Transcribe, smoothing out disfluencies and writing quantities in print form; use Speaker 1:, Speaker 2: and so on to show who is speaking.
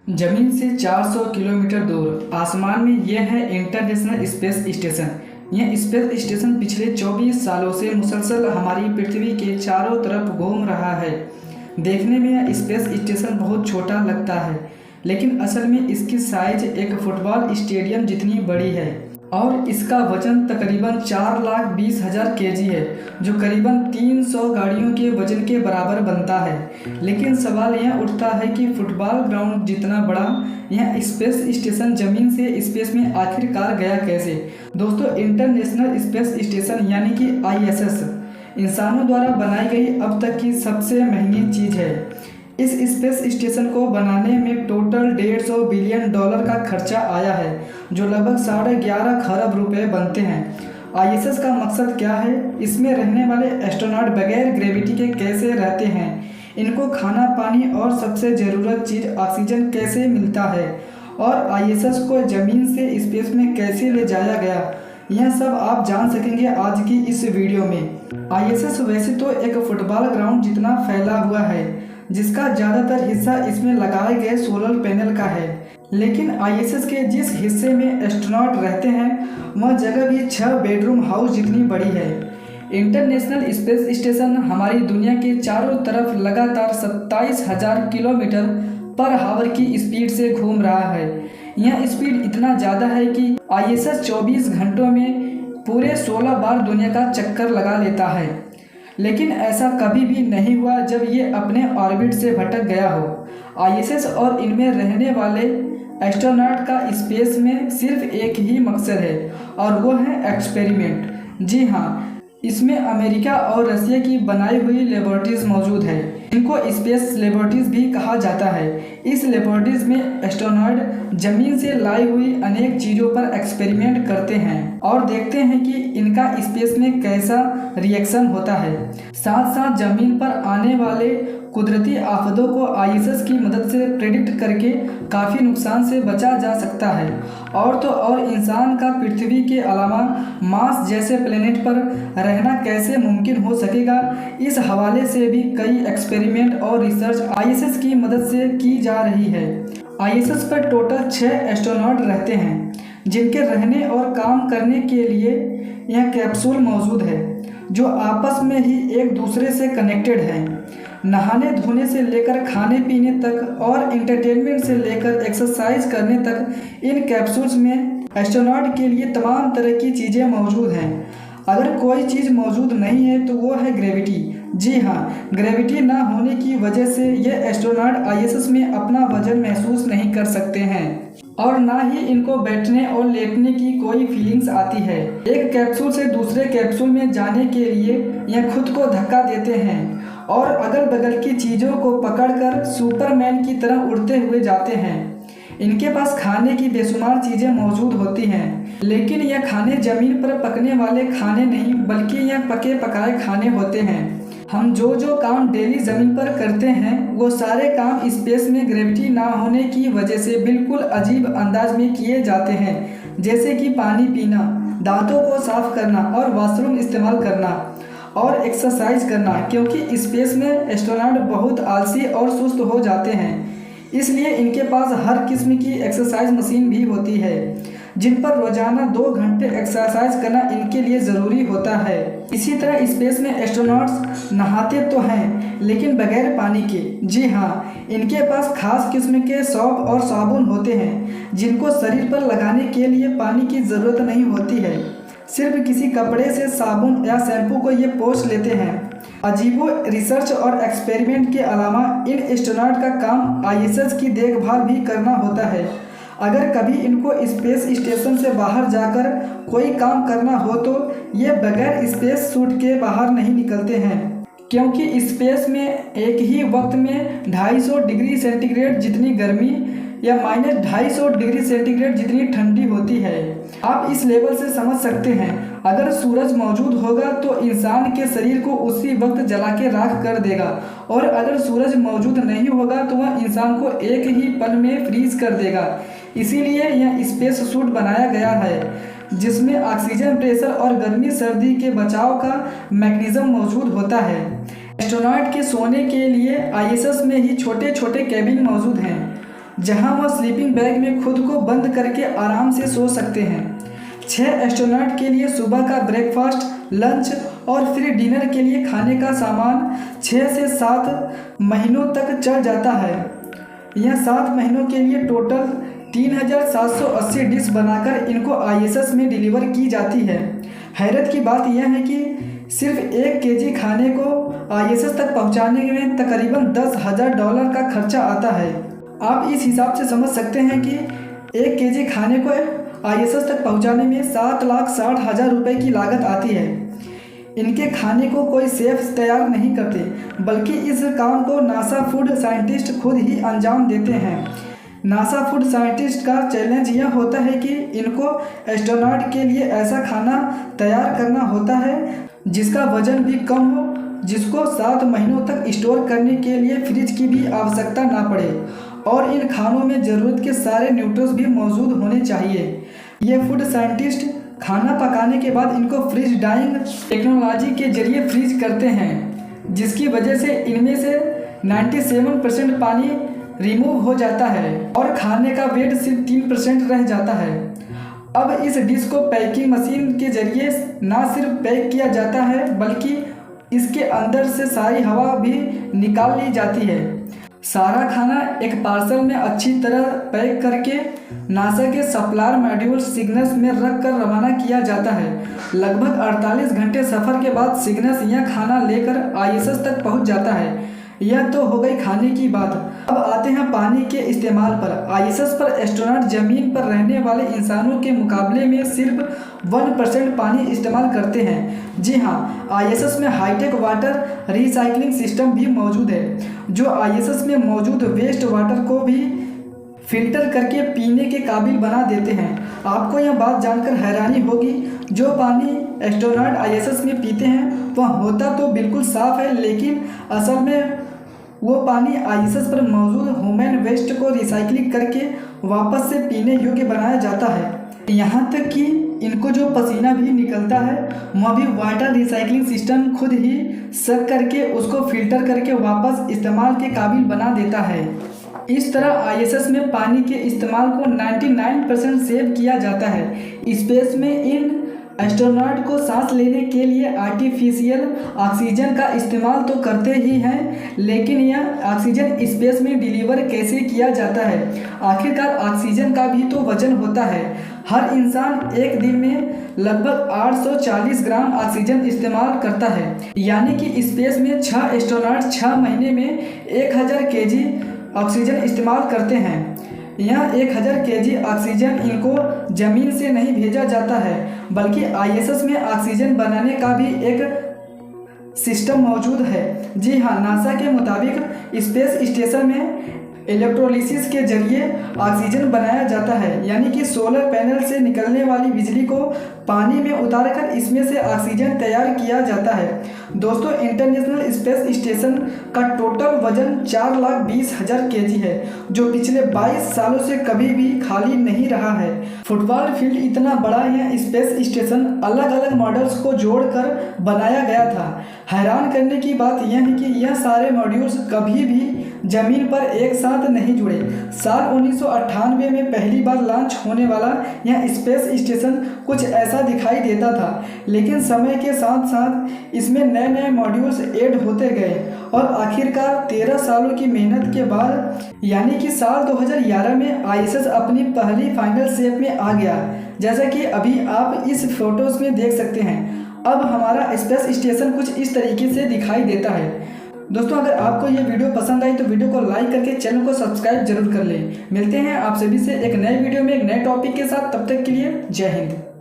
Speaker 1: जमीन से 400 किलोमीटर दूर आसमान में यह है इंटरनेशनल स्पेस स्टेशन। यह स्पेस स्टेशन पिछले 24 सालों से मुसलसल हमारी पृथ्वी के चारों तरफ घूम रहा है। देखने में यह स्पेस स्टेशन बहुत छोटा लगता है, लेकिन असल में इसकी साइज एक फुटबॉल स्टेडियम जितनी बड़ी है और इसका वजन तकरीबन 4,20,000 केजी है, जो करीबन 300 गाड़ियों के वजन के बराबर बनता है। लेकिन सवाल यह उठता है कि फुटबॉल ग्राउंड जितना बड़ा यह स्पेस स्टेशन जमीन से स्पेस में आखिरकार गया कैसे। दोस्तों, इंटरनेशनल स्पेस स्टेशन यानी कि ISS इंसानों द्वारा बनाई गई अब तक की सबसे महंगी चीज़ है। इस स्पेस स्टेशन को बनाने में टोटल $150 बिलियन का खर्चा आया है, जो लगभग 11.5 खरब रुपए बनते हैं। ISS का मकसद क्या है? इसमें रहने वाले एस्ट्रोनॉट बगैर ग्रेविटी के कैसे रहते हैं, इनको खाना पानी और सबसे ज़रूरत चीज़ ऑक्सीजन कैसे मिलता है, और ISS को ज़मीन से स्पेस में कैसे ले जाया गया, यह सब आप जान सकेंगे आज की इस वीडियो में। ISS वैसे तो एक फुटबॉल ग्राउंड जितना फैला हुआ है, जिसका ज़्यादातर हिस्सा इसमें लगाए गए सोलर पैनल का है, लेकिन ISS के जिस हिस्से में एस्ट्रोनॉट रहते हैं वह जगह भी 6 बेडरूम हाउस जितनी बड़ी है। इंटरनेशनल स्पेस स्टेशन हमारी दुनिया के चारों तरफ लगातार 27,000 किलोमीटर पर आवर की स्पीड से घूम रहा है। यह स्पीड इतना ज़्यादा है कि ISS 24 घंटों में पूरे 16 बार दुनिया का चक्कर लगा लेता है, लेकिन ऐसा कभी भी नहीं हुआ जब ये अपने ऑर्बिट से भटक गया हो। ISS और इनमें रहने वाले एस्ट्रोनॉट का स्पेस में सिर्फ एक ही मकसद है, और वो है एक्सपेरिमेंट। जी हाँ, इसमें अमेरिका और रसिया की बनाई हुई लेबोरेटरीज मौजूद है, इनको स्पेस लेबोरेटरीज भी कहा जाता है। इस लेबोरेटरीज में एस्ट्रोनॉट जमीन से लाई हुई अनेक चीज़ों पर एक्सपेरिमेंट करते हैं और देखते हैं कि इनका स्पेस में कैसा रिएक्शन होता है। साथ साथ जमीन पर आने वाले कुदरती आफतों को ISS की मदद से प्रेडिक्ट करके काफ़ी नुकसान से बचा जा सकता है। और तो और इंसान का पृथ्वी के अलावा मार्स जैसे प्लेनेट पर रहना कैसे मुमकिन हो सकेगा, इस हवाले से भी कई एक्सपेरिमेंट और रिसर्च ISS की मदद से की जा रही है। ISS पर टोटल 6 एस्ट्रोनॉट रहते हैं, जिनके रहने और काम करने के लिए यह कैप्सूल मौजूद है, जो आपस में ही एक दूसरे से कनेक्टेड है। नहाने धोने से लेकर खाने पीने तक और एंटरटेनमेंट से लेकर एक्सरसाइज करने तक इन कैप्सूल्स में एस्ट्रोनॉट के लिए तमाम तरह की चीज़ें मौजूद हैं। अगर कोई चीज़ मौजूद नहीं है तो वो है ग्रेविटी। जी हाँ, ग्रेविटी ना होने की वजह से ये एस्ट्रोनॉट ISS में अपना वजन महसूस नहीं कर सकते हैं और ना ही इनको बैठने और लेटने की कोई फीलिंग्स आती है। एक कैप्सूल से दूसरे कैप्सूल में जाने के लिए यह खुद को धक्का देते हैं और अगल बगल की चीज़ों को पकड़कर सुपरमैन की तरह उड़ते हुए जाते हैं। इनके पास खाने की बेशुमार चीज़ें मौजूद होती हैं, लेकिन यह खाने ज़मीन पर पकने वाले खाने नहीं, बल्कि यह पके पकाए खाने होते हैं। हम जो काम डेली ज़मीन पर करते हैं वो सारे काम स्पेस में ग्रेविटी ना होने की वजह से बिल्कुल अजीब अंदाज में किए जाते हैं, जैसे कि पानी पीना, दांतों को साफ करना और वॉशरूम इस्तेमाल करना और एक्सरसाइज करना, क्योंकि स्पेस में एस्ट्रोनॉट बहुत आलसी और सुस्त हो जाते हैं। इसलिए इनके पास हर किस्म की एक्सरसाइज मशीन भी होती है, जिन पर रोजाना 2 घंटे एक्सरसाइज करना इनके लिए ज़रूरी होता है। इसी तरह स्पेस में एस्ट्रोनॉट्स नहाते तो हैं, लेकिन बगैर पानी के। जी हाँ, इनके पास खास किस्म के सौंफ और साबुन होते हैं, जिनको शरीर पर लगाने के लिए पानी की ज़रूरत नहीं होती है। सिर्फ किसी कपड़े से साबुन या शैम्पू को ये पोंछ लेते हैं। अजीबो रिसर्च और एक्सपेरिमेंट के अलावा इन एस्ट्रोनॉट का काम ISS की देखभाल भी करना होता है। अगर कभी इनको स्पेस स्टेशन से बाहर जाकर कोई काम करना हो तो ये बगैर स्पेस सूट के बाहर नहीं निकलते हैं, क्योंकि स्पेस में एक ही वक्त में 250 डिग्री सेंटीग्रेड जितनी गर्मी या -250 डिग्री सेंटीग्रेड जितनी ठंडी होती है। आप इस लेवल से समझ सकते हैं, अगर सूरज मौजूद होगा तो इंसान के शरीर को उसी वक्त जला के राख कर देगा, और अगर सूरज मौजूद नहीं होगा तो वह इंसान को एक ही पल में फ्रीज कर देगा। इसीलिए यह स्पेस सूट बनाया गया है, जिसमें ऑक्सीजन प्रेशर और गर्मी सर्दी के बचाव का मैकेनिज्म मौजूद होता है। एस्ट्रोनॉट के सोने के लिए ISS में ही छोटे छोटे कैबिन मौजूद हैं, जहां वह स्लीपिंग बैग में खुद को बंद करके आराम से सो सकते हैं। 6 एस्ट्रोनॉट के लिए सुबह का ब्रेकफास्ट, लंच और फिर डिनर के लिए खाने का सामान 6 से 7 महीनों तक चल जाता है। यह 7 महीनों के लिए टोटल 3780 डिश बनाकर इनको ISS में डिलीवर की जाती है। हैरत की बात यह है कि सिर्फ 1 केजी खाने को ISS तक पहुंचाने में तकरीबन $10,000 का खर्चा आता है। आप इस हिसाब से समझ सकते हैं कि 1 केजी खाने को ISS तक पहुंचाने में 7,60,000 रुपये की लागत आती है। इनके खाने को कोई शेफ तैयार नहीं करते, बल्कि इस काम को नासा फूड साइंटिस्ट खुद ही अंजाम देते हैं। नासा फूड साइंटिस्ट का चैलेंज यह होता है कि इनको एस्ट्रोनॉट के लिए ऐसा खाना तैयार करना होता है जिसका वजन भी कम हो, जिसको 7 महीनों तक स्टोर करने के लिए फ्रिज की भी आवश्यकता ना पड़े, और इन खानों में ज़रूरत के सारे न्यूट्रिएंट्स भी मौजूद होने चाहिए। ये फूड साइंटिस्ट खाना पकाने के बाद इनको फ्रिज डाइंग टेक्नोलॉजी के जरिए फ्रीज करते हैं, जिसकी वजह से इनमें से 97% पानी रिमूव हो जाता है और खाने का वेट सिर्फ 3% रह जाता है। अब इस डिश को पैकिंग मशीन के जरिए ना सिर्फ पैक किया जाता है, बल्कि इसके अंदर से सारी हवा भी निकाल ली जाती है। सारा खाना एक पार्सल में अच्छी तरह पैक करके नासा के सप्लायर मॉड्यूल सिग्नस में रख कर रवाना किया जाता है। लगभग 48 घंटे सफ़र के बाद सिग्नस यह खाना लेकर ISS तक पहुंच जाता है। यह तो हो गई खाने की बात। अब आते हैं पानी के इस्तेमाल पर। ISS पर एस्ट्रोनॉट जमीन पर रहने वाले इंसानों के मुकाबले में सिर्फ 1% पानी इस्तेमाल करते हैं। जी हाँ, ISS में हाईटेक वाटर रिसाइकलिंग सिस्टम भी मौजूद है, जो ISS में मौजूद वेस्ट वाटर को भी फिल्टर करके पीने के काबिल बना देते हैं। आपको यह बात जानकर हैरानी होगी, जो पानी एस्ट्रोनॉट ISS में पीते हैं वह होता तो बिल्कुल साफ है, लेकिन असल में वो पानी ISS पर मौजूद ह्यूमन वेस्ट को रिसाइकलिंग करके वापस से पीने योग्य बनाया जाता है। यहाँ तक कि इनको जो पसीना भी निकलता है वह भी वाटर रिसाइकलिंग सिस्टम खुद ही सक करके उसको फिल्टर करके वापस इस्तेमाल के काबिल बना देता है। इस तरह ISS में पानी के इस्तेमाल को 99% सेव किया जाता है। स्पेस में इन एस्ट्रोनॉट को सांस लेने के लिए आर्टिफिशियल ऑक्सीजन का इस्तेमाल तो करते ही हैं, लेकिन यह ऑक्सीजन स्पेस में डिलीवर कैसे किया जाता है? आखिरकार ऑक्सीजन का भी तो वजन होता है। हर इंसान एक दिन में लगभग 840 ग्राम ऑक्सीजन इस्तेमाल करता है, यानी कि स्पेस में 6 एस्ट्रोनॉट 6 महीने में 1000 केजी ऑक्सीजन इस्तेमाल करते हैं। यह 1000 केजी ऑक्सीजन इनको ज़मीन से नहीं भेजा जाता है, बल्कि ISS में ऑक्सीजन बनाने का भी एक सिस्टम मौजूद है। जी हाँ, नासा के मुताबिक स्पेस स्टेशन में इलेक्ट्रोलिसिस के जरिए ऑक्सीजन बनाया जाता है, यानी कि सोलर पैनल से निकलने वाली बिजली को पानी में उतारकर इसमें से ऑक्सीजन तैयार किया जाता है। दोस्तों, इंटरनेशनल स्पेस स्टेशन का टोटल वजन 4,20,000 केजी है, जो पिछले 22 सालों से कभी भी खाली नहीं रहा है। फुटबॉल फील्ड इतना बड़ा यह स्पेस स्टेशन अलग अलग मॉडल्स को जोड़कर बनाया गया था। हैरान करने की बात यह है कि यह सारे मॉड्यूल्स कभी भी जमीन पर एक साथ नहीं जुड़े। साल 1998 में पहली बार लॉन्च होने वाला यह स्पेस स्टेशन कुछ ऐसा दिखाई देता था, लेकिन समय के साथ साथ इसमें नए नए मॉड्यूल्स ऐड होते गए और आखिरकार 13 सालों की मेहनत के बाद, यानी कि साल 2011 में ISS अपनी पहली फाइनल शेप में आ गया, जैसा कि अभी आप इस फोटोज़ में देख सकते हैं। अब हमारा स्पेस स्टेशन कुछ इस तरीके से दिखाई देता है। दोस्तों, अगर आपको ये वीडियो पसंद आई तो वीडियो को लाइक करके चैनल को सब्सक्राइब जरूर कर लें। मिलते हैं आप सभी से एक नए वीडियो में एक नए टॉपिक के साथ। तब तक के लिए जय हिंद।